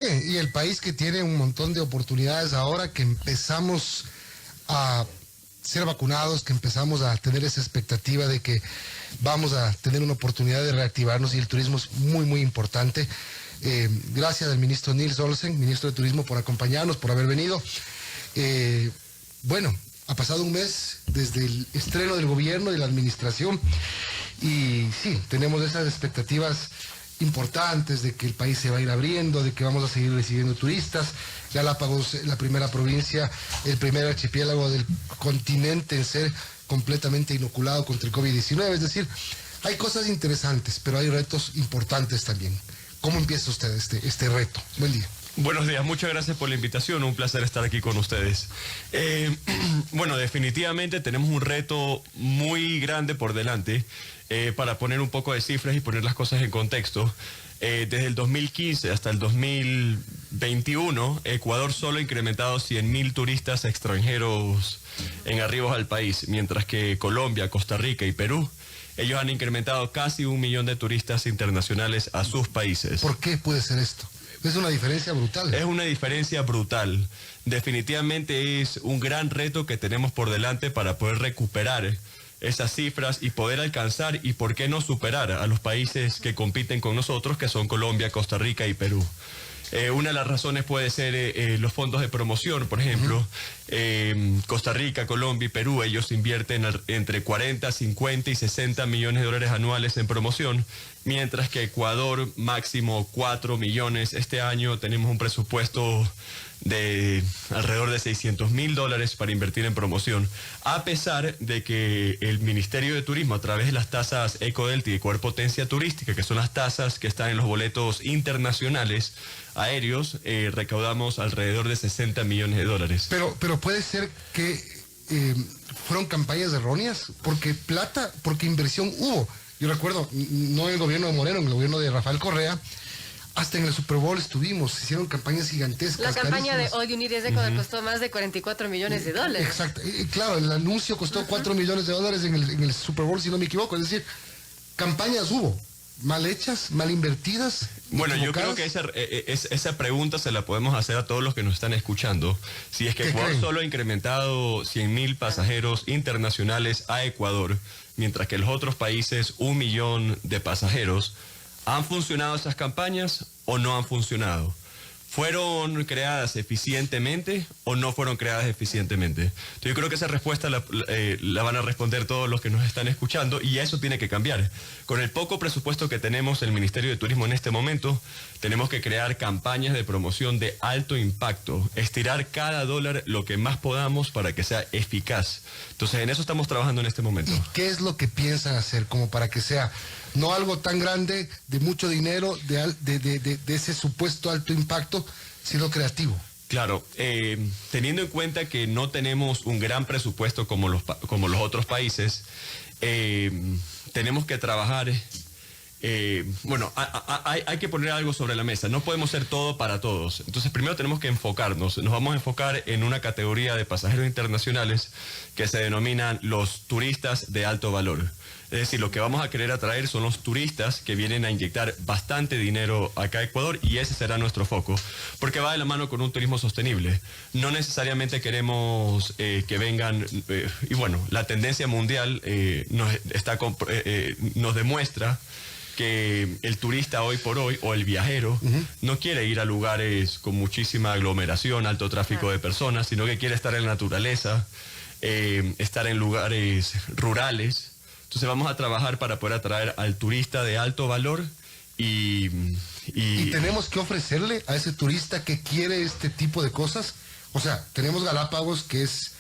Y el país que tiene un montón de oportunidades ahora que empezamos a ser vacunados, que empezamos a tener esa expectativa de que vamos a tener una oportunidad de reactivarnos y el turismo es muy, muy importante. Gracias al ministro Nils Olsen, ministro de Turismo, por acompañarnos, por haber venido. Bueno, ha pasado un mes desde el estreno del gobierno y de la administración y sí, tenemos esas expectativas importantes de que el país se va a ir abriendo, de que vamos a seguir recibiendo turistas. Galápagos, la primera provincia, el primer archipiélago del continente en ser completamente inoculado contra el COVID-19. Es decir, hay cosas interesantes, pero hay retos importantes también. ¿Cómo empieza usted este reto? Buen día. Buenos días, muchas gracias por la invitación, un placer estar aquí con ustedes. Bueno, definitivamente tenemos un reto muy grande por delante. Para poner un poco de cifras y poner las cosas en contexto, desde el 2015 hasta el 2021, Ecuador solo ha incrementado 100.000 turistas extranjeros en arribos al país, mientras que Colombia, Costa Rica y Perú, ellos han incrementado casi 1 millón de turistas internacionales a sus países. ¿Por qué puede ser esto? Es una diferencia brutal. Es una diferencia brutal. Definitivamente es un gran reto que tenemos por delante para poder recuperar esas cifras y poder alcanzar y por qué no superar a los países que compiten con nosotros, que son Colombia, Costa Rica y Perú. Una de las razones puede ser los fondos de promoción, por ejemplo. Costa Rica, Colombia y Perú, ellos invierten entre 40, 50 y 60 millones de dólares anuales en promoción, mientras que Ecuador máximo 4 millones. Este año tenemos un presupuesto de alrededor de $600.000 para invertir en promoción, a pesar de que el Ministerio de Turismo, a través de las tasas Ecodelta y Ecuador Potencia Turística, que son las tasas que están en los boletos internacionales aéreos, recaudamos alrededor de $60 millones. Pero puede ser que fueron campañas erróneas, porque inversión hubo. Yo recuerdo, no en el gobierno de Moreno, en el gobierno de Rafael Correa, hasta en el Super Bowl estuvimos, se hicieron campañas gigantescas. La campaña de All You Need is Ecuador costó más de $44 millones. Exacto, claro, el anuncio costó $4 millones en el Super Bowl, si no me equivoco. Es decir, campañas hubo, mal hechas, mal invertidas. Bueno, yo creo que esa pregunta se la podemos hacer a todos los que nos están escuchando. Si es que Ecuador solo ha incrementado 100.000 pasajeros internacionales a Ecuador, mientras que los otros países 1 millón de pasajeros, ¿han funcionado esas campañas o no han funcionado? ¿Fueron creadas eficientemente o no fueron creadas eficientemente? Entonces, yo creo que esa respuesta la van a responder todos los que nos están escuchando y eso tiene que cambiar. Con el poco presupuesto que tenemos el Ministerio de Turismo en este momento, tenemos que crear campañas de promoción de alto impacto, estirar cada dólar lo que más podamos para que sea eficaz. Entonces, en eso estamos trabajando en este momento. ¿Y qué es lo que piensan hacer como para que sea no algo tan grande, de mucho dinero, de ese supuesto alto impacto, sino creativo? Claro, teniendo en cuenta que no tenemos un gran presupuesto como los otros países, tenemos que trabajar. Bueno, hay que poner algo sobre la mesa. No podemos ser todo para todos. Entonces, primero tenemos que enfocarnos. Nos vamos a enfocar en una categoría de pasajeros internacionales que se denominan los turistas de alto valor. Es decir, lo que vamos a querer atraer son los turistas que vienen a inyectar bastante dinero acá a Ecuador y ese será nuestro foco, porque va de la mano con un turismo sostenible. No necesariamente queremos que vengan, y bueno, la tendencia mundial nos demuestra que el turista hoy por hoy, o el viajero, no quiere ir a lugares con muchísima aglomeración, alto tráfico de personas, sino que quiere estar en la naturaleza, estar en lugares rurales. Entonces vamos a trabajar para poder atraer al turista de alto valor y tenemos que ofrecerle a ese turista que quiere este tipo de cosas. O sea, tenemos Galápagos, que es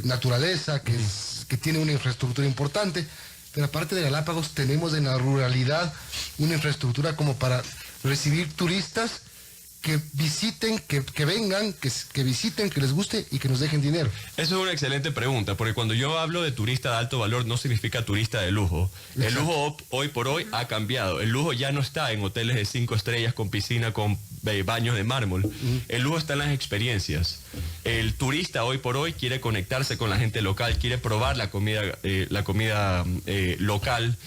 naturaleza, que tiene una infraestructura importante, pero aparte de Galápagos tenemos en la ruralidad una infraestructura como para recibir turistas que visiten, que vengan, que visiten, que les guste y que nos dejen dinero. Eso es una excelente pregunta, porque cuando yo hablo de turista de alto valor no significa turista de lujo. Exacto. El lujo hoy por hoy ha cambiado. El lujo ya no está en hoteles de 5 estrellas con piscina, con baños de mármol. El lujo está en las experiencias. El turista hoy por hoy quiere conectarse con la gente local, quiere probar la comida local.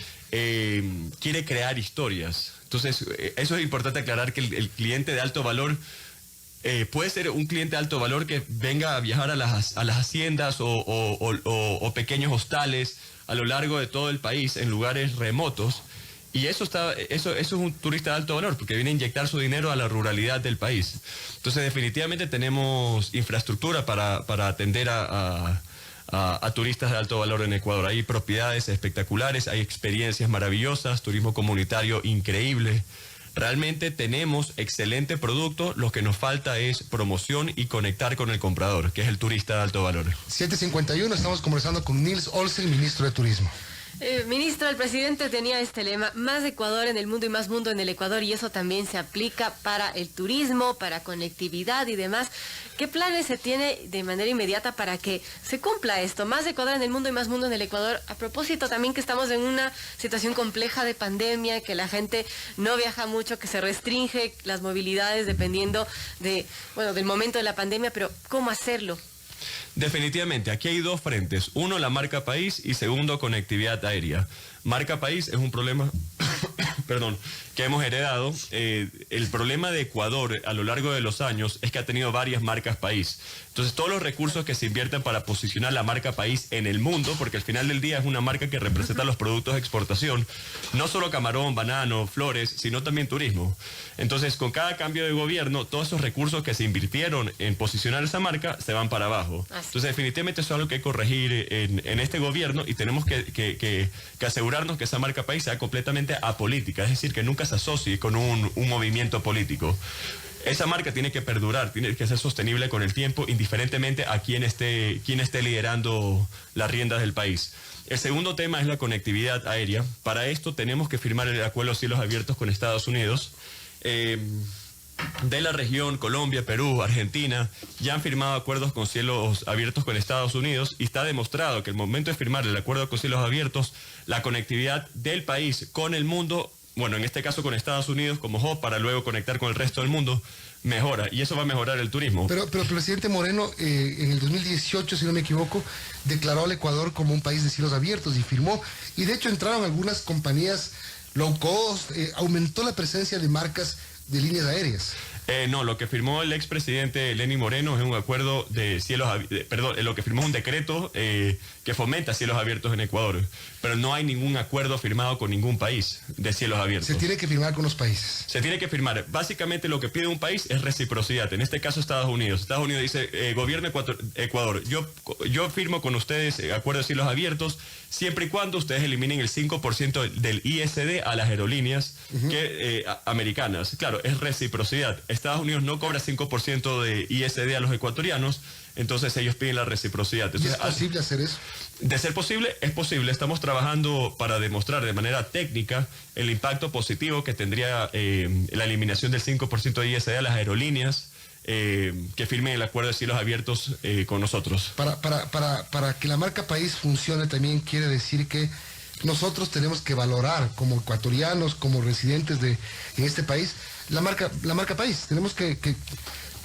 quiere crear historias. Entonces, eso es importante aclarar, que el cliente de alto valor puede ser un cliente de alto valor que venga a viajar a las haciendas o pequeños hostales a lo largo de todo el país, en lugares remotos. Y eso es un turista de alto valor, porque viene a inyectar su dinero a la ruralidad del país. Entonces, definitivamente tenemos infraestructura para atender a turistas de alto valor en Ecuador. Hay propiedades espectaculares, hay experiencias maravillosas, turismo comunitario increíble. Realmente tenemos excelente producto, lo que nos falta es promoción y conectar con el comprador, que es el turista de alto valor. 7:51, estamos conversando con Nils Olsen, ministro de Turismo. Ministro, el presidente tenía este lema: más Ecuador en el mundo y más mundo en el Ecuador, y eso también se aplica para el turismo, para conectividad y demás. ¿Qué planes se tiene de manera inmediata para que se cumpla esto? Más Ecuador en el mundo y más mundo en el Ecuador. A propósito también que estamos en una situación compleja de pandemia, que la gente no viaja mucho, que se restringe las movilidades dependiendo del momento de la pandemia, pero ¿cómo hacerlo? Definitivamente, aquí hay dos frentes. Uno, la marca país, y segundo, conectividad aérea. Marca país es un problema perdón, que hemos heredado. El problema de Ecuador a lo largo de los años es que ha tenido varias marcas país. Entonces, todos los recursos que se invierten para posicionar la marca país en el mundo, porque al final del día es una marca que representa los productos de exportación, no solo camarón, banano, flores, sino también turismo. Entonces, con cada cambio de gobierno, todos esos recursos que se invirtieron en posicionar esa marca se van para abajo. Entonces, definitivamente eso es algo que hay que corregir en este gobierno, y tenemos que asegurarnos que esa marca país sea completamente apolítica, es decir, que nunca se asocie con un movimiento político. Esa marca tiene que perdurar, tiene que ser sostenible con el tiempo, indiferentemente a quién esté liderando las riendas del país. El segundo tema es la conectividad aérea. Para esto tenemos que firmar el acuerdo de cielos abiertos con Estados Unidos. De la región, Colombia, Perú, Argentina, ya han firmado acuerdos con cielos abiertos con Estados Unidos, y está demostrado que el momento de firmar el acuerdo con cielos abiertos, la conectividad del país con el mundo, bueno, en este caso con Estados Unidos como hub para luego conectar con el resto del mundo, mejora, y eso va a mejorar el turismo. Pero el presidente Moreno, en el 2018, si no me equivoco, declaró al Ecuador como un país de cielos abiertos y firmó, y de hecho entraron algunas compañías low cost, aumentó la presencia de marcas de líneas aéreas. No, lo que firmó el expresidente Lenín Moreno es un acuerdo de cielos abiertos, lo que firmó es un decreto que fomenta cielos abiertos en Ecuador, pero no hay ningún acuerdo firmado con ningún país de cielos abiertos. Se tiene que firmar con los países. Se tiene que firmar. Básicamente lo que pide un país es reciprocidad. En este caso Estados Unidos. Estados Unidos dice, gobierno Ecuador, yo firmo con ustedes acuerdo de cielos abiertos siempre y cuando ustedes eliminen el 5% del ISD a las aerolíneas americanas. Claro, es reciprocidad. Estados Unidos no cobra 5% de ISD a los ecuatorianos, entonces ellos piden la reciprocidad. Entonces, ¿es posible hacer eso? De ser posible, es posible. Estamos trabajando para demostrar de manera técnica el impacto positivo que tendría la eliminación del 5% de ISD a las aerolíneas que firmen el acuerdo de cielos abiertos con nosotros. Para que la marca país funcione, también quiere decir que nosotros tenemos que valorar como ecuatorianos, como residentes en este país, la marca país. Tenemos que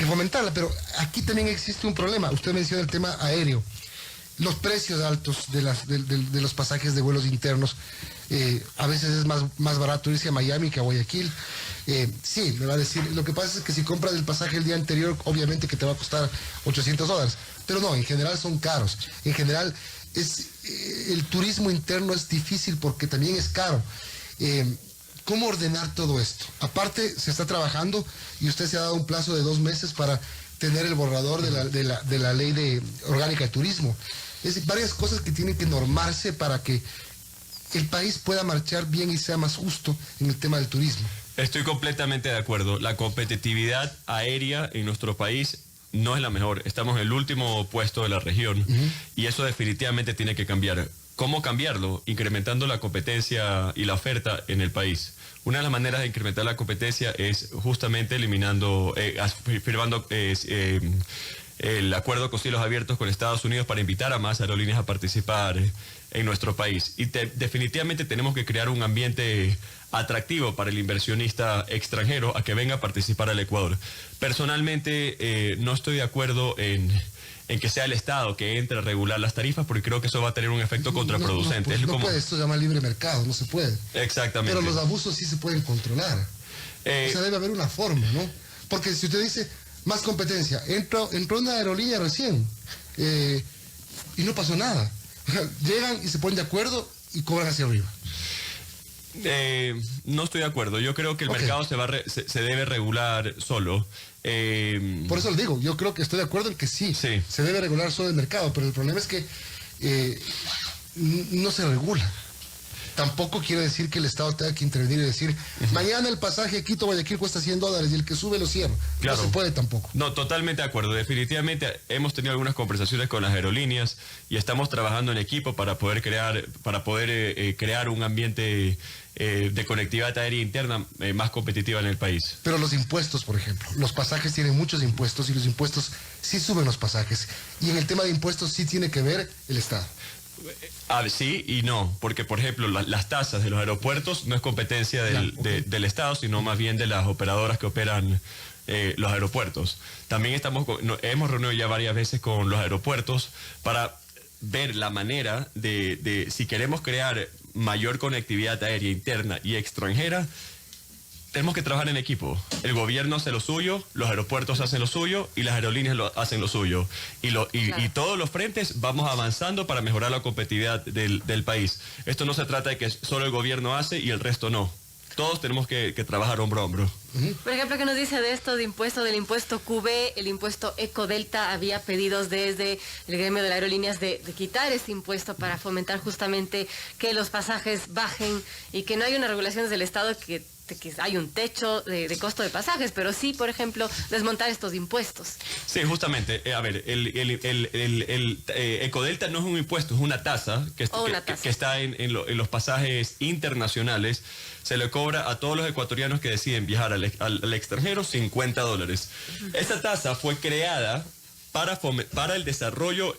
fomentarla, pero aquí también existe un problema. Usted menciona el tema aéreo. Los precios altos de los pasajes de vuelos internos. A veces es más barato irse a Miami que a Guayaquil. Sí, me va a decir, lo que pasa es que si compras el pasaje el día anterior, obviamente que te va a costar $800. Pero no, en general son caros. En general, el turismo interno es difícil porque también es caro. ¿Cómo ordenar todo esto? Aparte, se está trabajando y usted se ha dado un plazo de 2 meses para tener el borrador de la ley orgánica de turismo. Es decir, varias cosas que tienen que normarse para que el país pueda marchar bien y sea más justo en el tema del turismo. Estoy completamente de acuerdo. La competitividad aérea en nuestro país no es la mejor. Estamos en el último puesto de la región y eso definitivamente tiene que cambiar. ¿Cómo cambiarlo? Incrementando la competencia y la oferta en el país. Una de las maneras de incrementar la competencia es justamente firmando el acuerdo con cielos abiertos con Estados Unidos para invitar a más aerolíneas a participar en nuestro país. Y definitivamente tenemos que crear un ambiente atractivo para el inversionista extranjero a que venga a participar al Ecuador. Personalmente no estoy de acuerdo en en que sea el Estado que entre a regular las tarifas, porque creo que eso va a tener un efecto contraproducente. No puede, esto se llama libre mercado, no se puede. Exactamente. Pero los abusos sí se pueden controlar. O sea, debe haber una forma, ¿no? Porque si usted dice, más competencia, entró una aerolínea recién y no pasó nada. O sea, llegan y se ponen de acuerdo y cobran hacia arriba. No estoy de acuerdo. Yo creo que el mercado se debe regular solo. Por eso le digo, yo creo que estoy de acuerdo en que sí, se debe regular solo el mercado, pero el problema es que no se regula. Tampoco quiere decir que el Estado tenga que intervenir y decir, mañana el pasaje Quito-Guayaquil cuesta $100 y el que sube lo cierra. Claro. No se puede tampoco. No, totalmente de acuerdo. Definitivamente hemos tenido algunas conversaciones con las aerolíneas y estamos trabajando en equipo para poder crear un ambiente de conectividad aérea interna más competitiva en el país. Pero los impuestos, por ejemplo, los pasajes tienen muchos impuestos y los impuestos sí suben los pasajes. Y en el tema de impuestos sí tiene que ver el Estado. Sí y no, porque por ejemplo las tasas de los aeropuertos no es competencia del Estado, sino más bien de las operadoras que operan los aeropuertos. También hemos reunido ya varias veces con los aeropuertos para ver la manera de si queremos crear mayor conectividad aérea interna y extranjera. Tenemos que trabajar en equipo. El gobierno hace lo suyo, los aeropuertos hacen lo suyo y las aerolíneas hacen lo suyo. Y todos los frentes vamos avanzando para mejorar la competitividad del país. Esto no se trata de que solo el gobierno hace y el resto no. Todos tenemos que trabajar hombro a hombro. Por ejemplo, ¿qué nos dice de esto de impuesto, del impuesto QB, el impuesto Ecodelta? Había pedidos desde el gremio de las aerolíneas de quitar este impuesto para fomentar justamente que los pasajes bajen y que no haya una regulación desde el Estado que hay un techo de costo de pasajes, pero sí, por ejemplo, desmontar estos impuestos. Sí, justamente. A ver, el Ecodelta no es un impuesto, es una tasa que está en los pasajes internacionales. Se le cobra a todos los ecuatorianos que deciden viajar al extranjero $50. Esta tasa fue creada para el desarrollo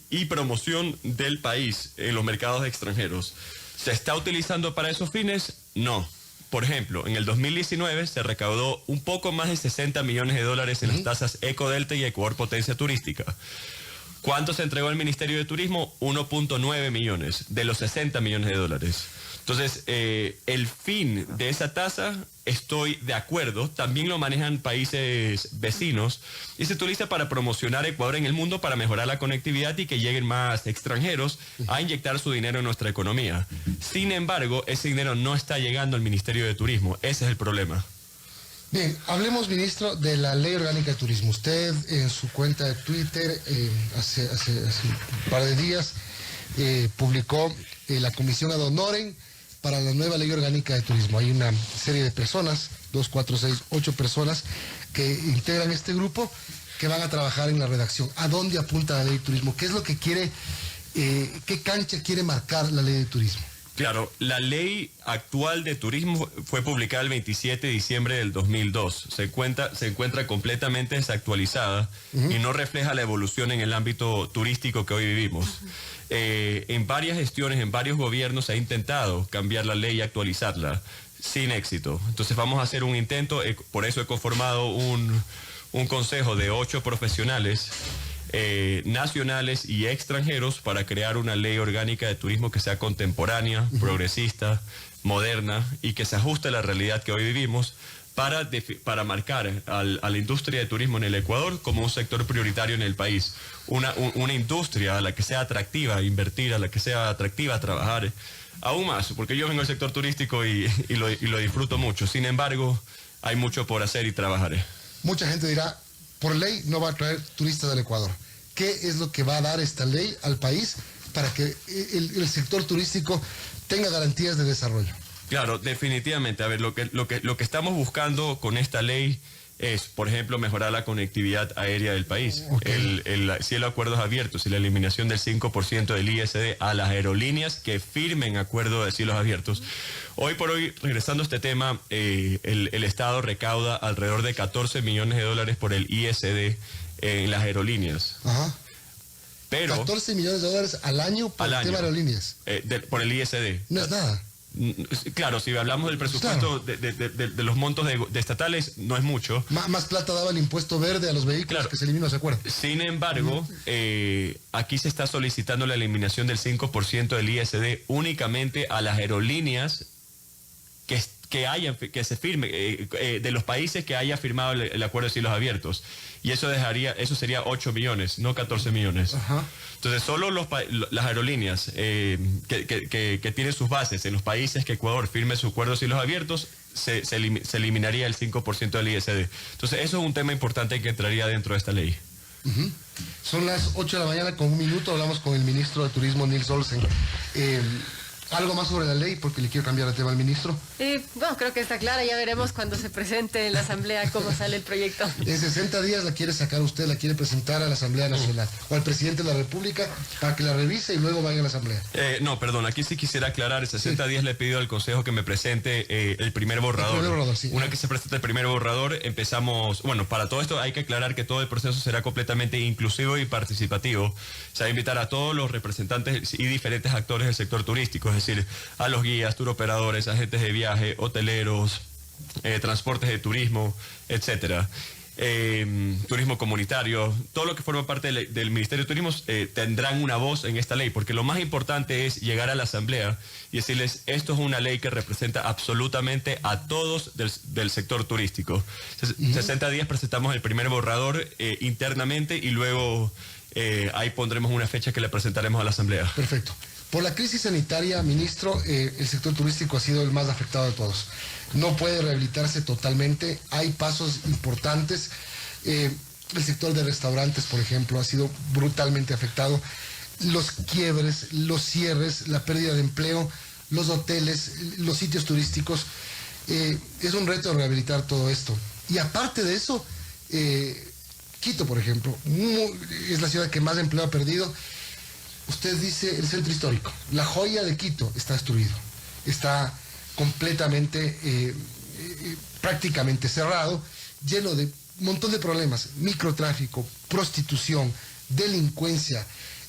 y promoción del país en los mercados extranjeros. ¿Se está utilizando para esos fines? No. Por ejemplo, en el 2019 se recaudó un poco más de $60 millones en las tasas Ecodelta y Ecuador Potencia Turística. ¿Cuánto se entregó al Ministerio de Turismo? 1.9 millones de los $60 millones. Entonces, el fin de esa tasa, estoy de acuerdo, también lo manejan países vecinos y se utiliza para promocionar Ecuador en el mundo, para mejorar la conectividad y que lleguen más extranjeros a inyectar su dinero en nuestra economía. Sin embargo, ese dinero no está llegando al Ministerio de Turismo. Ese es el problema. Bien, hablemos, ministro, de la Ley Orgánica de Turismo. Usted en su cuenta de Twitter hace un par de días publicó la comisión ad honorem para la nueva Ley Orgánica de Turismo. Hay una serie de personas, 2, 4, 6, 8 personas que integran este grupo que van a trabajar en la redacción. ¿A dónde apunta la Ley de Turismo? ¿Qué es lo que quiere, qué cancha quiere marcar la Ley de Turismo? Claro, la ley actual de turismo fue publicada el 27 de diciembre del 2002. Se encuentra completamente desactualizada y no refleja la evolución en el ámbito turístico que hoy vivimos. En varias gestiones, en varios gobiernos se ha intentado cambiar la ley y actualizarla sin éxito. Entonces vamos a hacer un intento, por eso he conformado un consejo de 8 profesionales nacionales y extranjeros para crear una ley orgánica de turismo que sea contemporánea, progresista, moderna y que se ajuste a la realidad que hoy vivimos para marcar a la industria de turismo en el Ecuador como un sector prioritario en el país. Una industria a la que sea atractiva invertir, a la que sea atractiva trabajar. Aún más, porque yo vengo del sector turístico y lo disfruto mucho. Sin embargo, hay mucho por hacer y trabajar. Mucha gente dirá, por ley no va a traer turistas del Ecuador. ¿Qué es lo que va a dar esta ley al país para que el sector turístico tenga garantías de desarrollo? Claro, definitivamente. A ver, lo que estamos buscando con esta ley es, por ejemplo, mejorar la conectividad aérea del país. Okay. El cielo a acuerdos abiertos y la eliminación del 5% del ISD a las aerolíneas que firmen acuerdo de cielos abiertos. Hoy por hoy, regresando a este tema, el Estado recauda alrededor de $14 millones por el ISD en las aerolíneas. Ajá. Pero, $14 millones al año por el tema de aerolíneas. Por el ISD. No es nada. Claro, si hablamos del presupuesto de los montos de estatales, no es mucho. Más plata daba el impuesto verde a los vehículos que se eliminó, ¿se acuerdan? Sin embargo, aquí se está solicitando la eliminación del 5% del ISD únicamente a las aerolíneas que se firme, de los países que haya firmado el acuerdo de cielos abiertos. Y eso sería 8 millones, no 14 millones. Ajá. Entonces, solo las aerolíneas que tienen sus bases en los países que Ecuador firme su acuerdo de cielos abiertos, se eliminaría el 5% del ISD. Entonces, eso es un tema importante que entraría dentro de esta ley. Uh-huh. Son las 8 de la mañana con 1 minuto, hablamos con el ministro de Turismo, Nils Olsen. ¿Algo más sobre la ley? Porque le quiero cambiar de tema al ministro. Bueno, creo que está clara, ya veremos cuando se presente en la Asamblea cómo sale el proyecto. En 60 días la quiere sacar usted, la quiere presentar a la Asamblea Nacional o al presidente de la República para que la revise y luego vaya a la Asamblea. No, perdón, aquí sí quisiera aclarar, en 60 días le he pedido al Consejo que me presente el primer borrador. El primer borrador, sí. Una que se presente el primer borrador, empezamos, bueno, para todo esto hay que aclarar que todo el proceso será completamente inclusivo y participativo. Se va a invitar a todos los representantes y diferentes actores del sector turístico, es decir, a los guías, turoperadores, agentes de viaje, hoteleros, transportes de turismo, etcétera. Turismo comunitario, todo lo que forma parte del Ministerio de Turismo tendrán una voz en esta ley, porque lo más importante es llegar a la Asamblea y decirles, esto es una ley que representa absolutamente a todos del sector turístico. 60 días presentamos el primer borrador internamente y luego ahí pondremos una fecha que le presentaremos a la Asamblea. Perfecto. Por la crisis sanitaria, ministro, el sector turístico ha sido el más afectado de todos. No puede rehabilitarse totalmente, hay pasos importantes. El sector de restaurantes, por ejemplo, ha sido brutalmente afectado. Los quiebres, los cierres, la pérdida de empleo, los hoteles, los sitios turísticos. Es un reto rehabilitar todo esto. Y aparte de eso, Quito, por ejemplo, es la ciudad que más empleo ha perdido. Usted dice el centro histórico, la joya de Quito está destruido, está completamente, prácticamente cerrado, lleno de un montón de problemas, microtráfico, prostitución, delincuencia,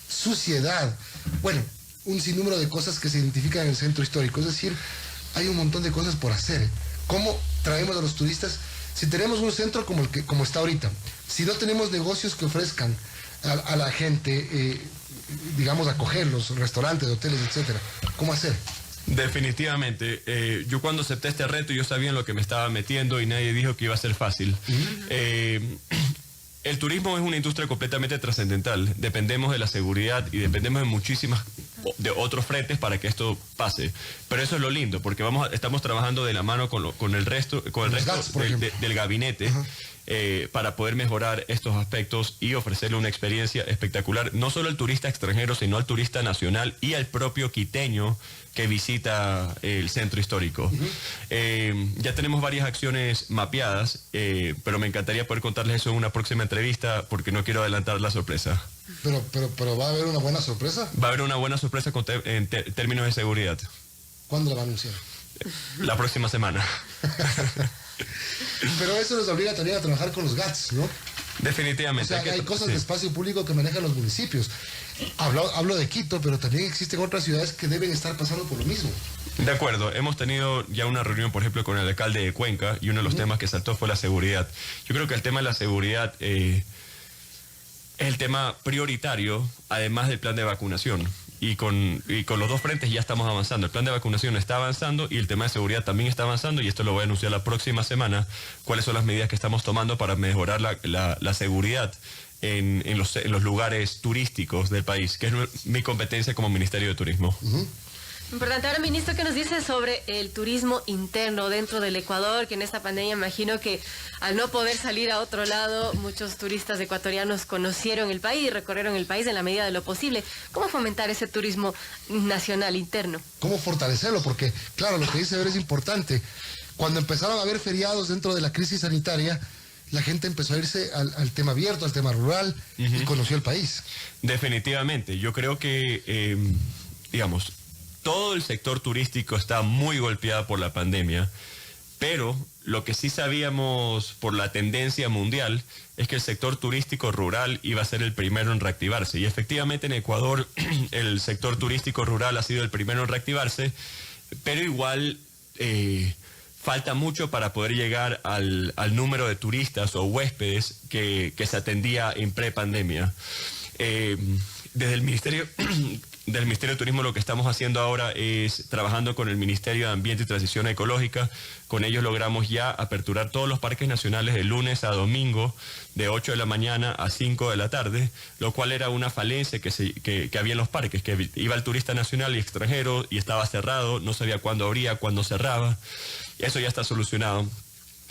suciedad, bueno, un sinnúmero de cosas que se identifican en el centro histórico, es decir, hay un montón de cosas por hacer. ¿Cómo traemos a los turistas? Si tenemos un centro como está ahorita, si no tenemos negocios que ofrezcan a la gente, digamos, acogerlos, restaurantes, hoteles, etcétera, ¿cómo hacer? Definitivamente. Yo cuando acepté este reto, yo sabía en lo que me estaba metiendo y nadie dijo que iba a ser fácil. El turismo es una industria completamente trascendental. Dependemos de la seguridad y dependemos de otros frentes para que esto pase. Pero eso es lo lindo, porque estamos trabajando de la mano con el resto del gabinete. Uh-huh. Para poder mejorar estos aspectos y ofrecerle una experiencia espectacular, no solo al turista extranjero, sino al turista nacional y al propio quiteño que visita el centro histórico. Uh-huh. Ya tenemos varias acciones mapeadas, pero me encantaría poder contarles eso en una próxima entrevista porque no quiero adelantar la sorpresa. Pero ¿va a haber una buena sorpresa? Va a haber una buena sorpresa en términos de seguridad. ¿Cuándo la va a anunciar? La próxima semana. Pero eso nos obliga también a trabajar con los GATS, ¿no? Definitivamente. O sea, hay cosas de espacio público que manejan los municipios. Hablo de Quito, pero también existen otras ciudades que deben estar pasando por lo mismo. De acuerdo, hemos tenido ya una reunión, por ejemplo, con el alcalde de Cuenca y uno de los temas que saltó fue la seguridad. Yo creo que el tema de la seguridad es el tema prioritario, además del plan de vacunación. Y con los dos frentes ya estamos avanzando. El plan de vacunación está avanzando y el tema de seguridad también está avanzando y esto lo voy a anunciar la próxima semana, cuáles son las medidas que estamos tomando para mejorar la seguridad en los lugares turísticos del país, que es mi competencia como Ministerio de Turismo. Uh-huh. Importante. Ahora, ministro, ¿qué nos dice sobre el turismo interno dentro del Ecuador? Que en esta pandemia imagino que al no poder salir a otro lado, muchos turistas ecuatorianos conocieron el país, recorrieron el país en la medida de lo posible. ¿Cómo fomentar ese turismo nacional interno? ¿Cómo fortalecerlo? Porque, claro, lo que dice Ver es importante. Cuando empezaron a haber feriados dentro de la crisis sanitaria, la gente empezó a irse al tema abierto, al tema rural, y conoció el país. Definitivamente. Yo creo que, digamos, todo el sector turístico está muy golpeado por la pandemia, pero lo que sí sabíamos por la tendencia mundial es que el sector turístico rural iba a ser el primero en reactivarse. Y efectivamente en Ecuador el sector turístico rural ha sido el primero en reactivarse. pero igual falta mucho para poder llegar al número de turistas o huéspedes que se atendía en prepandemia. Desde el Ministerio de Turismo lo que estamos haciendo ahora es trabajando con el Ministerio de Ambiente y Transición Ecológica. Con ellos logramos ya aperturar todos los parques nacionales de lunes a domingo, de 8 de la mañana a 5 de la tarde, lo cual era una falencia que había en los parques, que iba el turista nacional y extranjero y estaba cerrado, no sabía cuándo abría, cuándo cerraba. Eso ya está solucionado.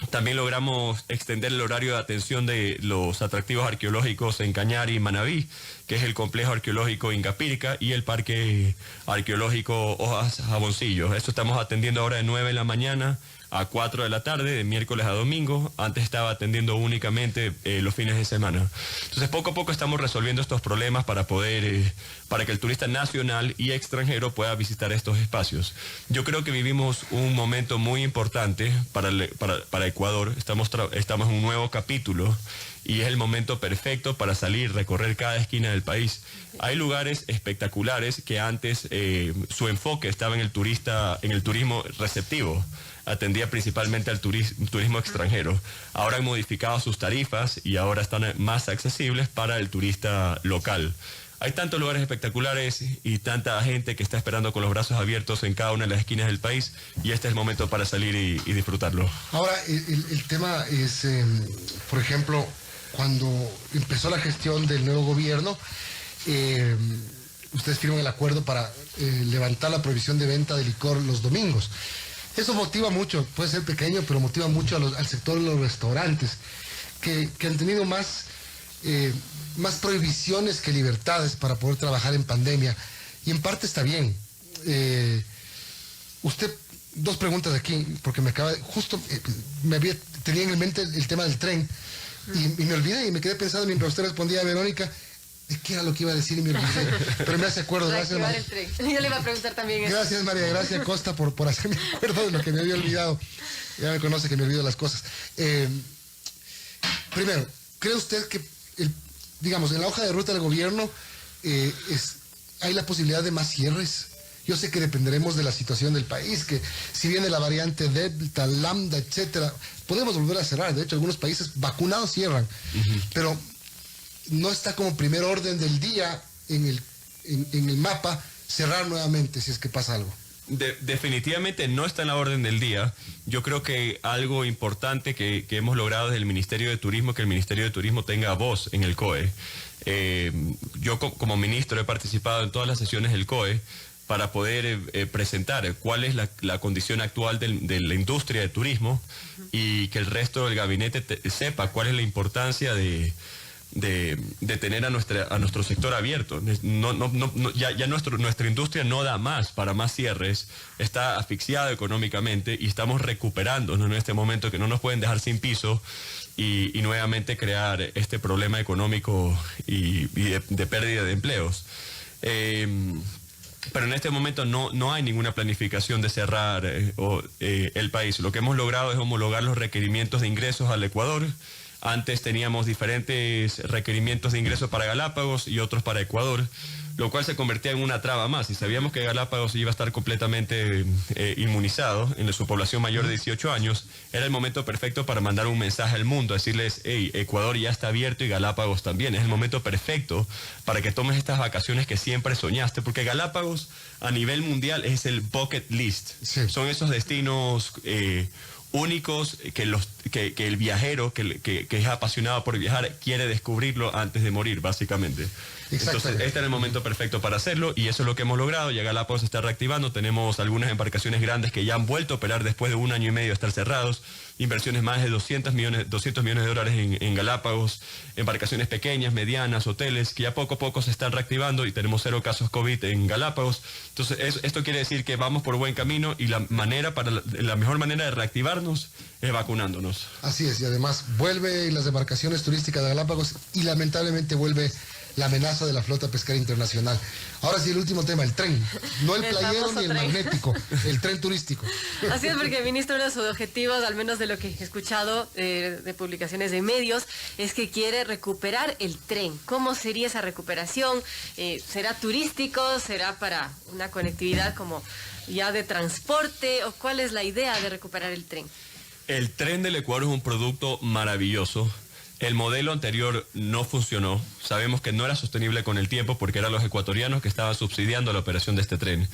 También logramos extender el horario de atención de los atractivos arqueológicos en Cañari y Manabí, que es el complejo arqueológico Ingapirca y el parque arqueológico Hojas Jaboncillo. Esto estamos atendiendo ahora de 9 de la mañana a 4 de la tarde, de miércoles a domingo. Antes estaba atendiendo únicamente los fines de semana. Entonces, poco a poco estamos resolviendo estos problemas para que el turista nacional y extranjero pueda visitar estos espacios. Yo creo que vivimos un momento muy importante para Ecuador. Estamos en un nuevo capítulo y es el momento perfecto para salir, recorrer cada esquina del país. Hay lugares espectaculares que antes su enfoque estaba en el turismo receptivo. Atendía principalmente al turismo extranjero. Ahora han modificado sus tarifas y ahora están más accesibles para el turista local. Hay tantos lugares espectaculares y tanta gente que está esperando con los brazos abiertos en cada una de las esquinas del país, y este es el momento para salir y disfrutarlo. Ahora, el tema es, por ejemplo, cuando empezó la gestión del nuevo gobierno, ustedes firman el acuerdo para levantar la prohibición de venta de licor los domingos. Eso motiva mucho, puede ser pequeño, pero motiva mucho al sector de los restaurantes, que han tenido más prohibiciones que libertades para poder trabajar en pandemia. Y en parte está bien. Usted, dos preguntas aquí, porque tenía en mente el tema del tren, y me olvidé y me quedé pensando mientras usted respondía a Verónica. ¿De qué era lo que iba a decir y me olvidé? Pero me hace acuerdo. Gracias, María. Yo le iba a preguntar también eso. Gracias, María Gracia Costa, por hacerme acuerdo de lo que me había olvidado. Ya me conoce que me olvido las cosas. Primero, ¿cree usted que, digamos, en la hoja de ruta del gobierno hay la posibilidad de más cierres? Yo sé que dependeremos de la situación del país, que si viene la variante Delta, Lambda, etcétera, podemos volver a cerrar. De hecho, algunos países vacunados cierran. Pero no está como primer orden del día en el mapa cerrar nuevamente si es que pasa algo. Definitivamente no está en la orden del día. Yo creo que algo importante que hemos logrado desde el Ministerio de Turismo, que el Ministerio de Turismo tenga voz en el COE. Yo como ministro he participado en todas las sesiones del COE para poder presentar cuál es la condición actual de la industria de turismo, y que el resto del gabinete sepa cuál es la importancia de tener a nuestro sector abierto. Ya nuestra industria no da más para más cierres, está asfixiada económicamente y estamos recuperándonos en este momento, que no nos pueden dejar sin piso y nuevamente crear este problema económico y de pérdida de empleos. Pero en este momento no hay ninguna planificación de cerrar el país. Lo que hemos logrado es homologar los requerimientos de ingresos al Ecuador. Antes teníamos diferentes requerimientos de ingresos para Galápagos y otros para Ecuador, lo cual se convertía en una traba más. Y sabíamos que Galápagos iba a estar completamente inmunizado en su población mayor de 18 años. Era el momento perfecto para mandar un mensaje al mundo, decirles, hey, Ecuador ya está abierto y Galápagos también. Es el momento perfecto para que tomes estas vacaciones que siempre soñaste, porque Galápagos a nivel mundial es el bucket list. Sí. Son esos destinos únicos que el viajero que es apasionado por viajar quiere descubrirlo antes de morir, básicamente. Entonces, este era el momento perfecto para hacerlo, y eso es lo que hemos logrado. Ya Galápagos se está reactivando. Tenemos algunas embarcaciones grandes que ya han vuelto a operar después de 1 año y medio de estar cerrados. Inversiones más de 200 millones de dólares en Galápagos. Embarcaciones pequeñas, medianas, hoteles, que ya poco a poco se están reactivando, y tenemos 0 casos COVID en Galápagos. Entonces, esto quiere decir que vamos por buen camino, y la mejor manera de reactivarnos es vacunándonos. Así es, y además vuelve las embarcaciones turísticas de Galápagos, y lamentablemente vuelve la amenaza de la flota pesquera internacional. Ahora sí, el último tema, el tren. No el playero ni el magnético, el tren turístico. Así es, porque, ministro, uno de sus objetivos, al menos de lo que he escuchado de publicaciones de medios, es que quiere recuperar el tren. ¿Cómo sería esa recuperación? ¿Será turístico? ¿Será para una conectividad como ya de transporte, o cuál es la idea de recuperar el tren? El tren del Ecuador es un producto maravilloso. El modelo anterior no funcionó. Sabemos que no era sostenible con el tiempo porque eran los ecuatorianos que estaban subsidiando la operación de este tren.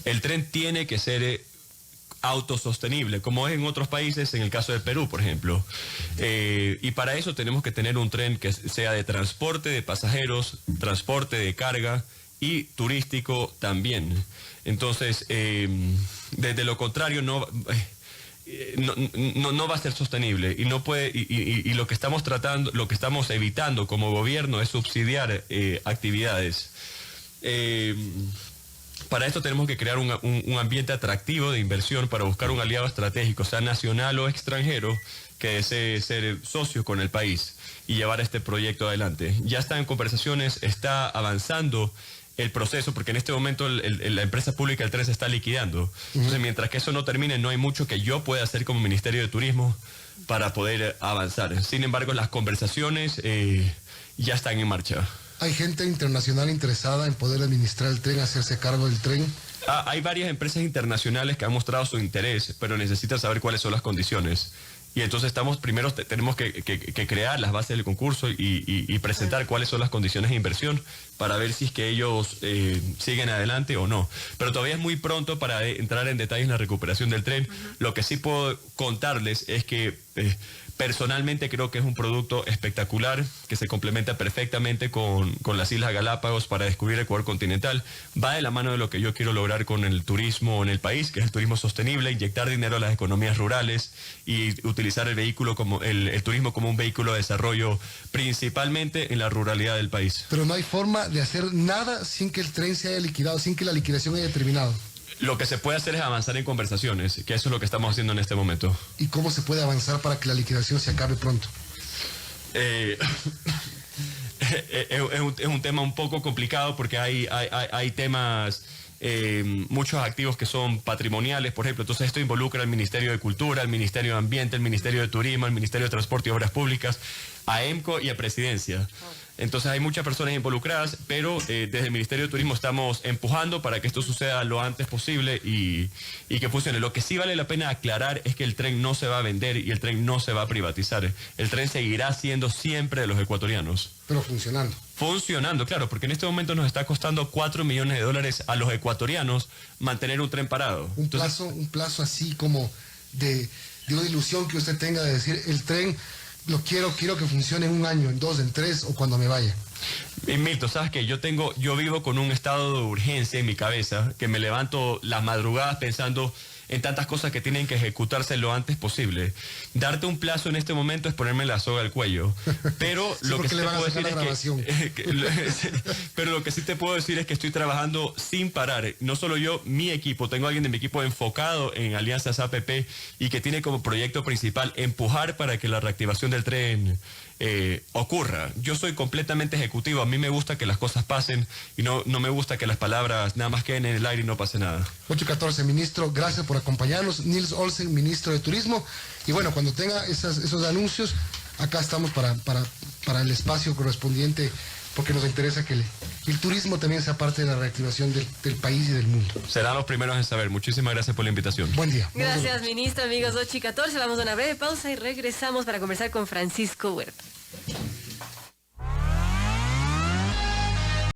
El tren tiene que ser autosostenible, como es en otros países, en el caso de Perú, por ejemplo. Y para eso tenemos que tener un tren que sea de transporte de pasajeros, transporte de carga y turístico también. Entonces, de lo contrario, no va a ser sostenible y no puede, y lo que estamos tratando, lo que estamos evitando como gobierno es subsidiar actividades. Para esto tenemos que crear un ambiente atractivo de inversión para buscar un aliado estratégico, sea nacional o extranjero, que desee ser socio con el país y llevar este proyecto adelante. Ya está en conversaciones, está avanzando el proceso, porque en este momento la empresa pública del tren se está liquidando. Entonces, mientras que eso no termine, no hay mucho que yo pueda hacer como Ministerio de Turismo para poder avanzar. Sin embargo, las conversaciones ya están en marcha. ¿Hay gente internacional interesada en poder administrar el tren, hacerse cargo del tren? Hay varias empresas internacionales que han mostrado su interés, pero necesitan saber cuáles son las condiciones. Y entonces primero tenemos que crear las bases del concurso y presentar cuáles son las condiciones de inversión para ver si es que ellos siguen adelante o no. Pero todavía es muy pronto para entrar en detalles en la recuperación del tren. Lo que sí puedo contarles es que personalmente creo que es un producto espectacular, que se complementa perfectamente con las Islas Galápagos para descubrir el Ecuador continental. Va de la mano de lo que yo quiero lograr con el turismo en el país, que es el turismo sostenible, inyectar dinero a las economías rurales y utilizar el vehículo el turismo como un vehículo de desarrollo, principalmente en la ruralidad del país. Pero no hay forma de hacer nada sin que el tren se haya liquidado, sin que la liquidación haya terminado. Lo que se puede hacer es avanzar en conversaciones, que eso es lo que estamos haciendo en este momento. ¿Y cómo se puede avanzar para que la liquidación se acabe pronto? Es un tema un poco complicado porque hay temas, muchos activos que son patrimoniales, por ejemplo. Entonces esto involucra al Ministerio de Cultura, al Ministerio de Ambiente, al Ministerio de Turismo, al Ministerio de Transporte y Obras Públicas, a EMCO y a Presidencia. Entonces hay muchas personas involucradas, pero desde el Ministerio de Turismo estamos empujando para que esto suceda lo antes posible y que funcione. Lo que sí vale la pena aclarar es que el tren no se va a vender y el tren no se va a privatizar. El tren seguirá siendo siempre de los ecuatorianos. Pero funcionando. Funcionando, claro, porque en este momento nos está costando $4 millones a los ecuatorianos mantener un tren parado. Un plazo así como de una ilusión que usted tenga de decir, el tren lo quiero que funcione en 1 año, en 2, en 3 o cuando me vaya. Y Milton, ¿sabes qué? Yo vivo con un estado de urgencia en mi cabeza, que me levanto las madrugadas pensando en tantas cosas que tienen que ejecutarse lo antes posible. Darte un plazo en este momento es ponerme la soga al cuello. Pero sí, lo que sí te puedo decir es pero lo que sí te puedo decir es que estoy trabajando sin parar. No solo yo, mi equipo. Tengo a alguien de mi equipo enfocado en Alianzas APP y que tiene como proyecto principal empujar para que la reactivación del tren ocurra. Yo soy completamente ejecutivo. A mí me gusta que las cosas pasen y no me gusta que las palabras nada más queden en el aire y no pase nada. 8:14, ministro, gracias por acompañarnos. Nils Olsen, ministro de Turismo. Y bueno, cuando tenga esos anuncios, acá estamos para el espacio correspondiente, porque nos interesa que el turismo también sea parte de la reactivación del país y del mundo. Serán los primeros en saber. Muchísimas gracias por la invitación. Buen día. Gracias, ministro. Amigos, 8:14. Vamos a una breve pausa y regresamos para conversar con Francisco Huerta.